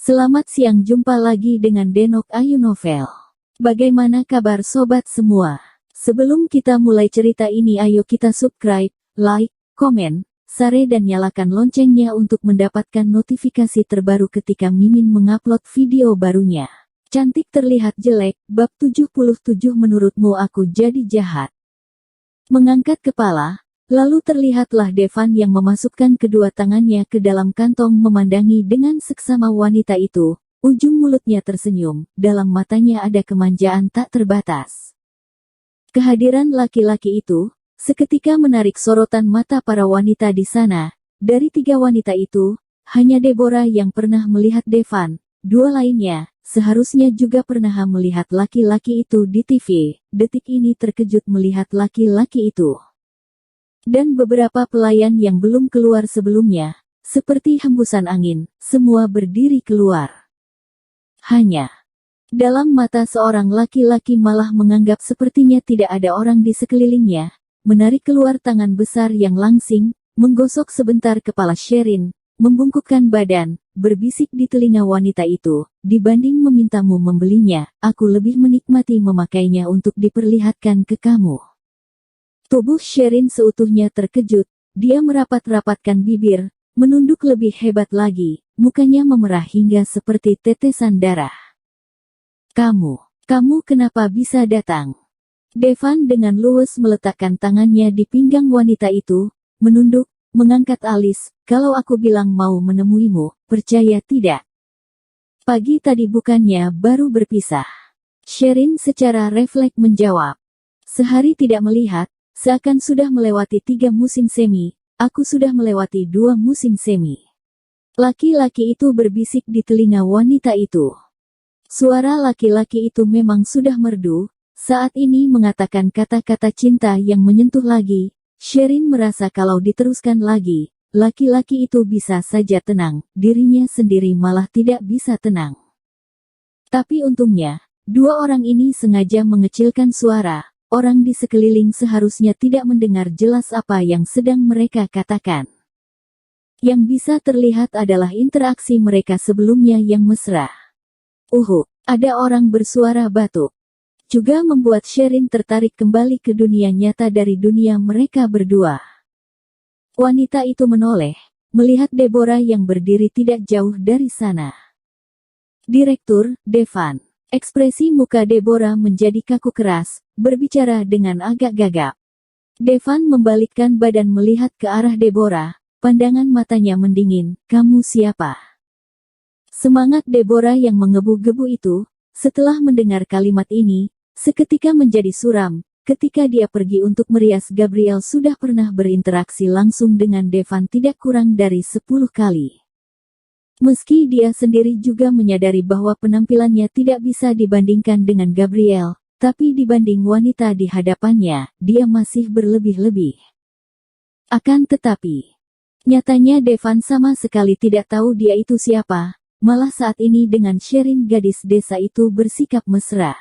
Selamat siang, jumpa lagi dengan Denok Ayu Novel. Bagaimana kabar sobat semua? Sebelum kita mulai cerita ini, ayo kita subscribe, like, komen, share dan nyalakan loncengnya untuk mendapatkan notifikasi terbaru ketika Mimin mengupload video barunya. Cantik terlihat jelek, bab 77. Menurutmu aku jadi jahat? Mengangkat kepala, lalu terlihatlah Devan yang memasukkan kedua tangannya ke dalam kantong memandangi dengan seksama wanita itu. Ujung mulutnya tersenyum, dalam matanya ada kemanjaan tak terbatas. Kehadiran laki-laki itu seketika menarik sorotan mata para wanita di sana. Dari 3 wanita itu, hanya Deborah yang pernah melihat Devan. 2 lainnya seharusnya juga pernah melihat laki-laki itu di TV. Detik ini terkejut melihat laki-laki itu. Dan beberapa pelayan yang belum keluar sebelumnya, seperti hembusan angin, semua berdiri keluar. Hanya dalam mata seorang laki-laki malah menganggap sepertinya tidak ada orang di sekelilingnya, menarik keluar tangan besar yang langsing, menggosok sebentar kepala Sherin, membungkukkan badan, berbisik di telinga wanita itu, dibanding memintamu membelinya, aku lebih menikmati memakainya untuk diperlihatkan ke kamu. Tubuh Sherin seutuhnya terkejut, dia merapat-rapatkan bibir, menunduk lebih hebat lagi, mukanya memerah hingga seperti tetesan darah. Kamu kenapa bisa datang? Devan dengan luwes meletakkan tangannya di pinggang wanita itu, menunduk, mengangkat alis, kalau aku bilang mau menemuimu, percaya tidak? Pagi tadi bukannya baru berpisah? Sherin secara refleks menjawab. Sehari tidak melihat, seakan sudah melewati 3 musim semi, aku sudah melewati 2 musim semi. Laki-laki itu berbisik di telinga wanita itu. Suara laki-laki itu memang sudah merdu, saat ini mengatakan kata-kata cinta yang menyentuh lagi. Sherin merasa kalau diteruskan lagi, laki-laki itu bisa saja tenang, dirinya sendiri malah tidak bisa tenang. Tapi untungnya, 2 orang ini sengaja mengecilkan suara. Orang di sekeliling seharusnya tidak mendengar jelas apa yang sedang mereka katakan. Yang bisa terlihat adalah interaksi mereka sebelumnya yang mesra. Ada orang bersuara batuk. Juga membuat Sherin tertarik kembali ke dunia nyata dari dunia mereka berdua. Wanita itu menoleh, melihat Deborah yang berdiri tidak jauh dari sana. Direktur, Devan. Ekspresi muka Deborah menjadi kaku keras, berbicara dengan agak gagap. Devan membalikkan badan melihat ke arah Deborah, pandangan matanya mendingin, kamu siapa? Semangat Deborah yang menggebu-gebu itu, setelah mendengar kalimat ini, seketika menjadi suram. Ketika dia pergi untuk merias Gabriel sudah pernah berinteraksi langsung dengan Devan tidak kurang dari 10 kali. Meski dia sendiri juga menyadari bahwa penampilannya tidak bisa dibandingkan dengan Gabriel, tapi dibanding wanita di hadapannya, dia masih berlebih-lebih. Akan tetapi, nyatanya Devan sama sekali tidak tahu dia itu siapa, malah saat ini dengan Sherin gadis desa itu bersikap mesra.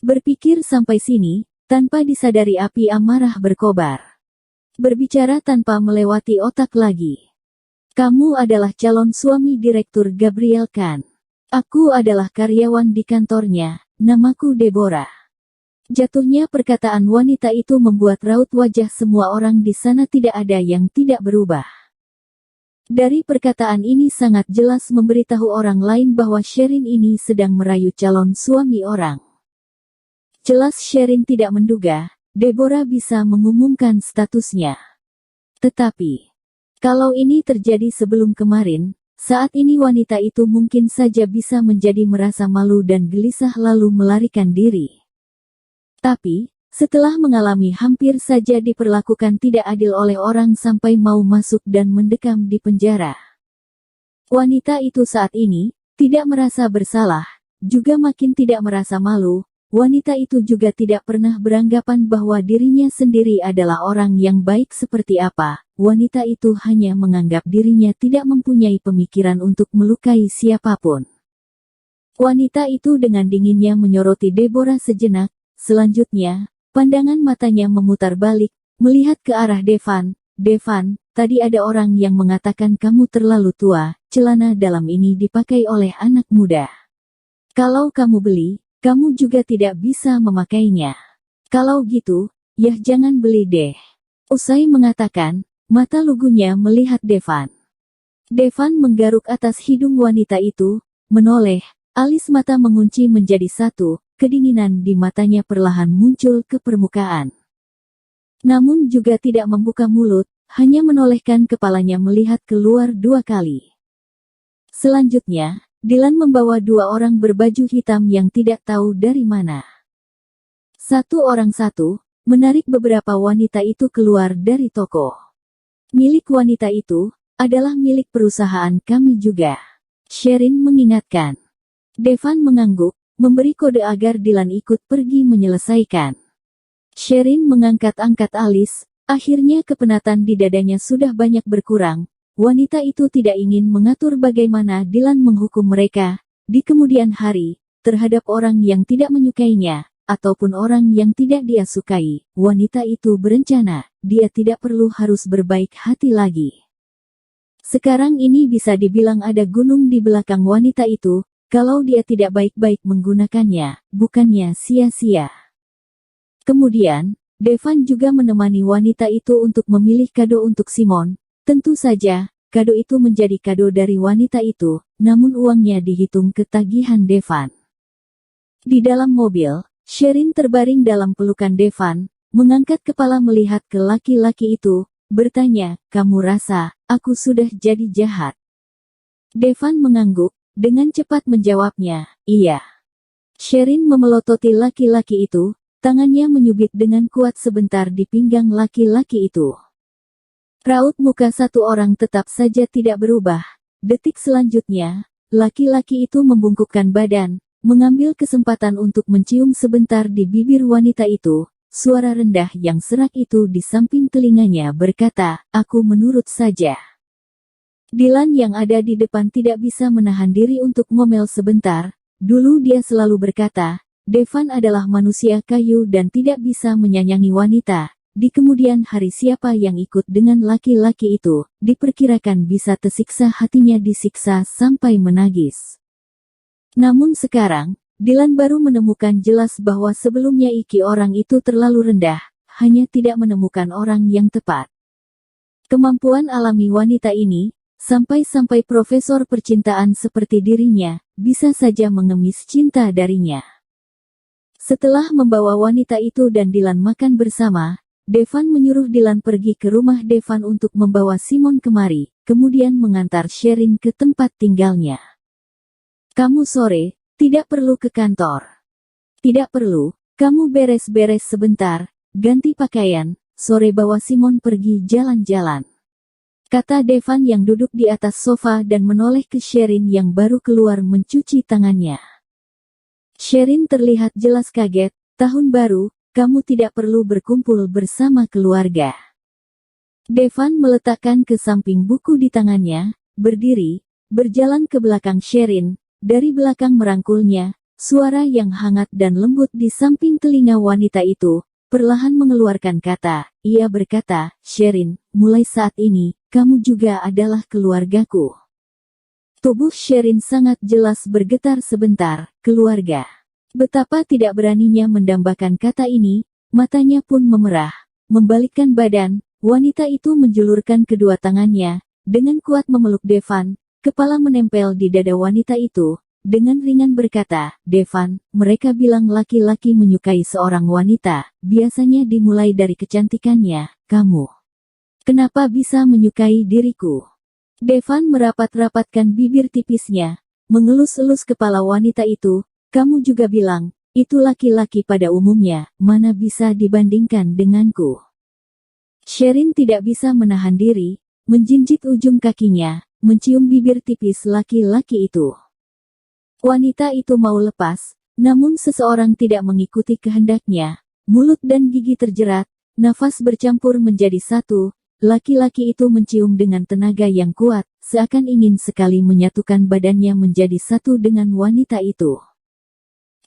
Berpikir sampai sini, tanpa disadari api amarah berkobar. Berbicara tanpa melewati otak lagi. Kamu adalah calon suami Direktur Gabriel kan? Aku adalah karyawan di kantornya, namaku Deborah. Jatuhnya perkataan wanita itu membuat raut wajah semua orang di sana tidak ada yang tidak berubah. Dari perkataan ini sangat jelas memberitahu orang lain bahwa Sherin ini sedang merayu calon suami orang. Jelas Sherin tidak menduga, Deborah bisa mengumumkan statusnya. Tetapi, kalau ini terjadi sebelum kemarin, saat ini wanita itu mungkin saja bisa menjadi merasa malu dan gelisah lalu melarikan diri. Tapi, setelah mengalami hampir saja diperlakukan tidak adil oleh orang sampai mau masuk dan mendekam di penjara. Wanita itu saat ini, tidak merasa bersalah, juga makin tidak merasa malu. Wanita itu juga tidak pernah beranggapan bahwa dirinya sendiri adalah orang yang baik seperti apa. Wanita itu hanya menganggap dirinya tidak mempunyai pemikiran untuk melukai siapapun. Wanita itu dengan dinginnya menyoroti Deborah sejenak, selanjutnya, pandangan matanya memutar balik, melihat ke arah Devan. Devan, tadi ada orang yang mengatakan kamu terlalu tua, celana dalam ini dipakai oleh anak muda. Kalau kamu beli, kamu juga tidak bisa memakainya. Kalau gitu, ya jangan beli deh. Usai mengatakan, mata lugunya melihat Devan. Devan menggaruk atas hidung wanita itu, menoleh, alis mata mengunci menjadi satu, kedinginan di matanya perlahan muncul ke permukaan. Namun juga tidak membuka mulut, hanya menolehkan kepalanya melihat keluar 2 kali. Selanjutnya, Dylan membawa 2 orang berbaju hitam yang tidak tahu dari mana. Satu orang satu, menarik beberapa wanita itu keluar dari toko. Milik wanita itu adalah milik perusahaan kami juga. Sherin mengingatkan. Devan mengangguk, memberi kode agar Dylan ikut pergi menyelesaikan. Sherin mengangkat-angkat alis, akhirnya kepenatan di dadanya sudah banyak berkurang. Wanita itu tidak ingin mengatur bagaimana Dylan menghukum mereka di kemudian hari terhadap orang yang tidak menyukainya, ataupun orang yang tidak dia sukai. Wanita itu berencana, dia tidak perlu harus berbaik hati lagi. Sekarang ini bisa dibilang ada gunung di belakang wanita itu, kalau dia tidak baik-baik menggunakannya, bukannya sia-sia. Kemudian, Devan juga menemani wanita itu untuk memilih kado untuk Simon. Tentu saja, kado itu menjadi kado dari wanita itu, namun uangnya dihitung ketagihan Devan. Di dalam mobil, Sherin terbaring dalam pelukan Devan, mengangkat kepala melihat ke laki-laki itu, bertanya, kamu rasa, aku sudah jadi jahat? Devan mengangguk, dengan cepat menjawabnya, iya. Sherin memelototi laki-laki itu, tangannya menyubit dengan kuat sebentar di pinggang laki-laki itu. Raut muka satu orang tetap saja tidak berubah. Detik selanjutnya, laki-laki itu membungkukkan badan, mengambil kesempatan untuk mencium sebentar di bibir wanita itu. Suara rendah yang serak itu di samping telinganya berkata, aku menurut saja. Dylan yang ada di depan tidak bisa menahan diri untuk ngomel sebentar. Dulu dia selalu berkata, Devan adalah manusia kayu dan tidak bisa menyayangi wanita. Di kemudian hari siapa yang ikut dengan laki-laki itu, diperkirakan bisa tersiksa hatinya disiksa sampai menangis. Namun sekarang, Dylan baru menemukan jelas bahwa sebelumnya iki orang itu terlalu rendah, hanya tidak menemukan orang yang tepat. Kemampuan alami wanita ini, sampai-sampai profesor percintaan seperti dirinya, bisa saja mengemis cinta darinya. Setelah membawa wanita itu dan Dylan makan bersama, Devan menyuruh Dylan pergi ke rumah Devan untuk membawa Simon kemari, kemudian mengantar Sherin ke tempat tinggalnya. Kamu sore, tidak perlu ke kantor. Tidak perlu, kamu beres-beres sebentar, ganti pakaian, sore bawa Simon pergi jalan-jalan. Kata Devan yang duduk di atas sofa dan menoleh ke Sherin yang baru keluar mencuci tangannya. Sherin terlihat jelas kaget, tahun baru, kamu tidak perlu berkumpul bersama keluarga. Devan meletakkan ke samping buku di tangannya, berdiri, berjalan ke belakang Sherin. Dari belakang merangkulnya, suara yang hangat dan lembut di samping telinga wanita itu, perlahan mengeluarkan kata, ia berkata, Sherin, mulai saat ini, kamu juga adalah keluargaku. Tubuh Sherin sangat jelas bergetar sebentar, keluarga. Betapa tidak beraninya mendambakan kata ini, matanya pun memerah, membalikkan badan, wanita itu menjulurkan kedua tangannya, dengan kuat memeluk Devan. Kepala menempel di dada wanita itu, dengan ringan berkata, Devan, mereka bilang laki-laki menyukai seorang wanita, biasanya dimulai dari kecantikannya, kamu. Kenapa bisa menyukai diriku? Devan merapat-rapatkan bibir tipisnya, mengelus-elus kepala wanita itu, kamu juga bilang, itu laki-laki pada umumnya, mana bisa dibandingkan denganku. Sherin tidak bisa menahan diri, menjinjit ujung kakinya, mencium bibir tipis laki-laki itu. Wanita itu mau lepas, namun seseorang tidak mengikuti kehendaknya. Mulut dan gigi terjerat, nafas bercampur menjadi satu. Laki-laki itu mencium dengan tenaga yang kuat, seakan ingin sekali menyatukan badannya menjadi satu dengan wanita itu.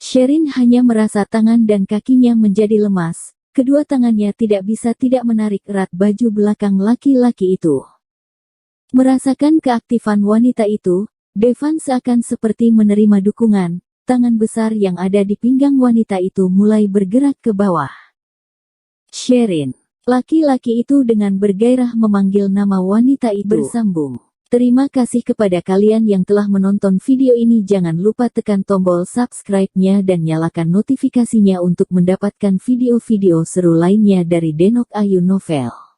Sherin hanya merasa tangan dan kakinya menjadi lemas. Kedua tangannya tidak bisa tidak menarik erat baju belakang laki-laki itu. Merasakan keaktifan wanita itu, Devan seakan seperti menerima dukungan. Tangan besar yang ada di pinggang wanita itu mulai bergerak ke bawah. Sherin. Laki-laki itu dengan bergairah memanggil nama wanita itu. Bersambung. Terima kasih kepada kalian yang telah menonton video ini. Jangan lupa tekan tombol subscribe-nya dan nyalakan notifikasinya untuk mendapatkan video-video seru lainnya dari Denok Ayu Novel.